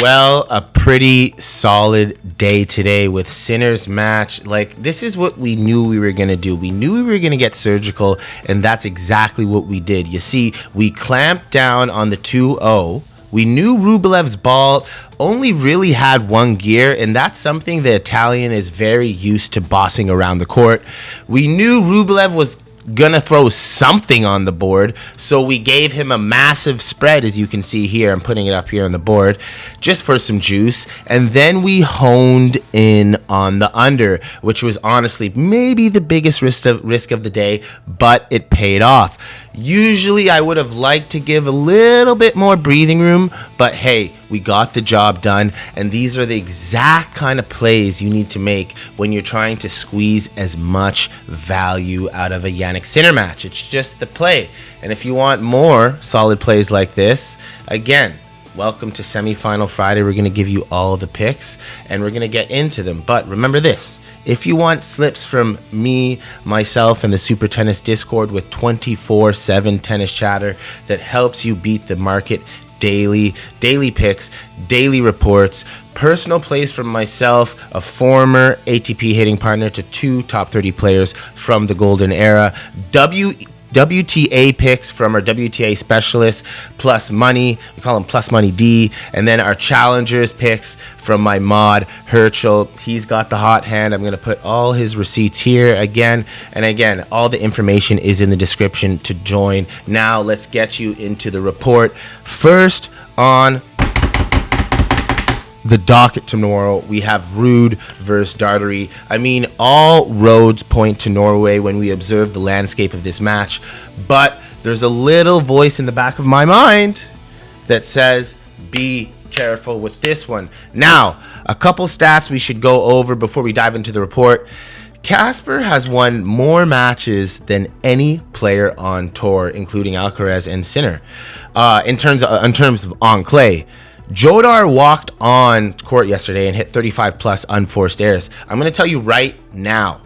Well, a pretty solid day today with Sinner's match. Like, this is what we knew we were going to do. We knew we were going to get surgical, and that's exactly what we did. You see, we clamped down on the 2-0. We knew Rublev's ball only really had one gear, and that's something the Italian is very used to bossing around the court. We knew Rublev was gonna throw something on the board, so we gave him a massive spread, as you can see here. I'm putting it up here on the board just for some juice, and then we honed in on the under, which was honestly maybe the biggest risk of the day, but it paid off. Usually I would have liked to give a little bit more breathing room, but hey, we got the job done, and these are the exact kind of plays you need to make when you're trying to squeeze as much value out of a Jannik Sinner match. It's just the play. And if you want more solid plays like this, again, welcome to Semifinal Friday. We're going to give you all the picks, and we're going to get into them. But remember this. If you want slips from me, myself, and the Super Tennis Discord with 24/7 tennis chatter that helps you beat the market daily picks, daily reports, personal plays from myself, a former ATP hitting partner to two top 30 players from the golden era, WTA picks from our WTA specialists, plus money, we call him Plus Money D, and then our challengers picks from my mod Herschel. He's got the hot hand. I'm going to put all his receipts here again and again. All the information is in the description to join. Now let's get you into the report. First on the docket tomorrow, we have Rude versus Dartery. I mean, all roads point to Norway when we observe the landscape of this match, but there's a little voice in the back of my mind that says, be careful with this one. Now, a couple stats we should go over before we dive into the report. Casper has won more matches than any player on tour, including Alcaraz and Sinner, in terms of on clay. Jodar walked on court yesterday and hit 35 plus unforced errors. I'm going to tell you right now,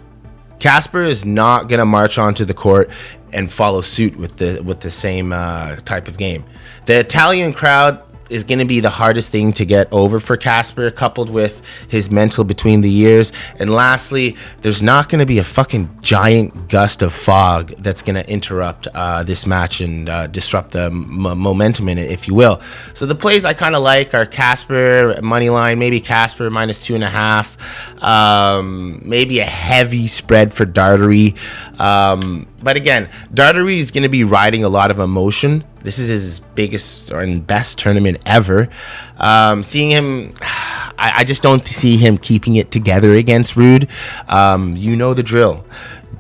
Casper is not going to march onto the court and follow suit with the same type of game. The Italian crowd is going to be the hardest thing to get over for Casper, coupled with his mental between the years. And lastly, there's not going to be a fucking giant gust of fog that's going to interrupt this match and disrupt the momentum in it, if you will. So the plays I kind of like are Casper money line, maybe Casper minus 2.5, maybe a heavy spread for Dartery. But again, Dartery is going to be riding a lot of emotion. This is his biggest and best tournament ever. Seeing him, I just don't see him keeping it together against Rude. You know the drill.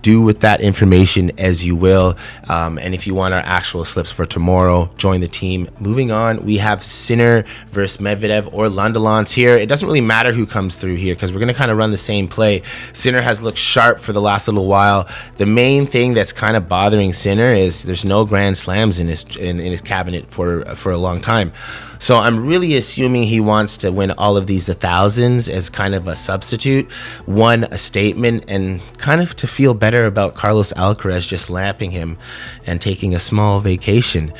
Do with that information as you will. And if you want our actual slips for tomorrow, join the team. Moving on, we have Sinner versus Medvedev or Lundelons here. It doesn't really matter who comes through here because we're going to kind of run the same play. Sinner has looked sharp for the last little while. The main thing that's kind of bothering Sinner is there's no Grand Slams in his cabinet for a long time. So I'm really assuming he wants to win all of these 1000s as kind of a substitute, a statement, and kind of to feel better about Carlos Alcaraz just lapping him and taking a small vacation.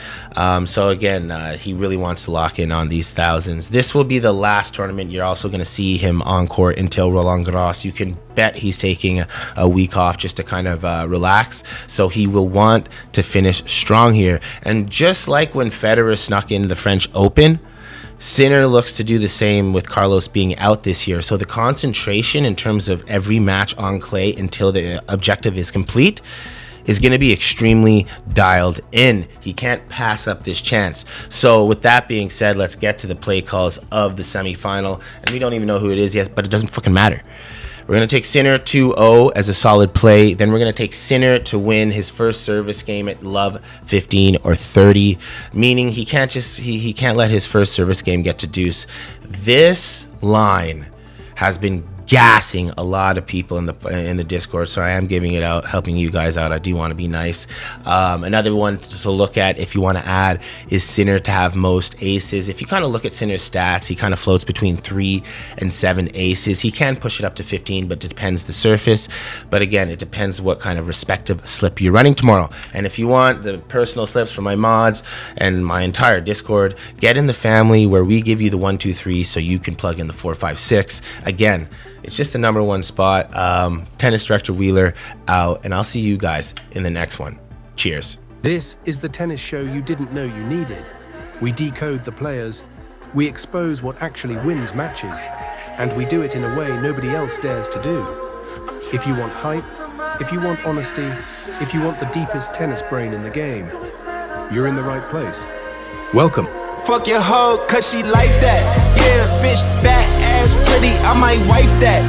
So again, he really wants to lock in on these 1000s. This will be the last tournament you're also going to see him on court until Roland Garros. You can bet he's taking a week off just to kind of relax. So he will want to finish strong here. And just like when Federer snuck in the French Open, Sinner looks to do the same with Carlos being out this year. So the concentration in terms of every match on clay until the objective is complete is going to be extremely dialed in. He can't pass up this chance. So with that being said, let's get to the play calls of the semifinal. And we don't even know who it is yet, but it doesn't fucking matter. We're going to take Sinner 2-0 as a solid play. Then we're going to take Sinner to win his first service game at love 15 or 30, meaning he can't let his first service game get to deuce. This line has been gassing a lot of people in the Discord, so I am giving it out, helping you guys out. I do want to be nice. Another one to look at if you want to add is Sinner to have most aces. If you kind of look at Sinner's stats, he kind of floats between 3 and 7 aces. He can push it up to 15, but it depends the surface. But again, it depends what kind of respective slip you're running tomorrow. And if you want the personal slips for my mods and my entire Discord, get in the family where we give you the 1, 2, 3 so you can plug in the 4, 5, 6. Again, it's just the number one spot. Tennis Director Wheeler out, and I'll see you guys in the next one. Cheers. This is the tennis show you didn't know you needed. We decode the players, we expose what actually wins matches, and we do it in a way nobody else dares to do. If you want hype, if you want honesty, if you want the deepest tennis brain in the game, you're in the right place. Welcome. Fuck your hoe, cause she like that. Yeah, bitch, fat ass, pretty, I might wife that.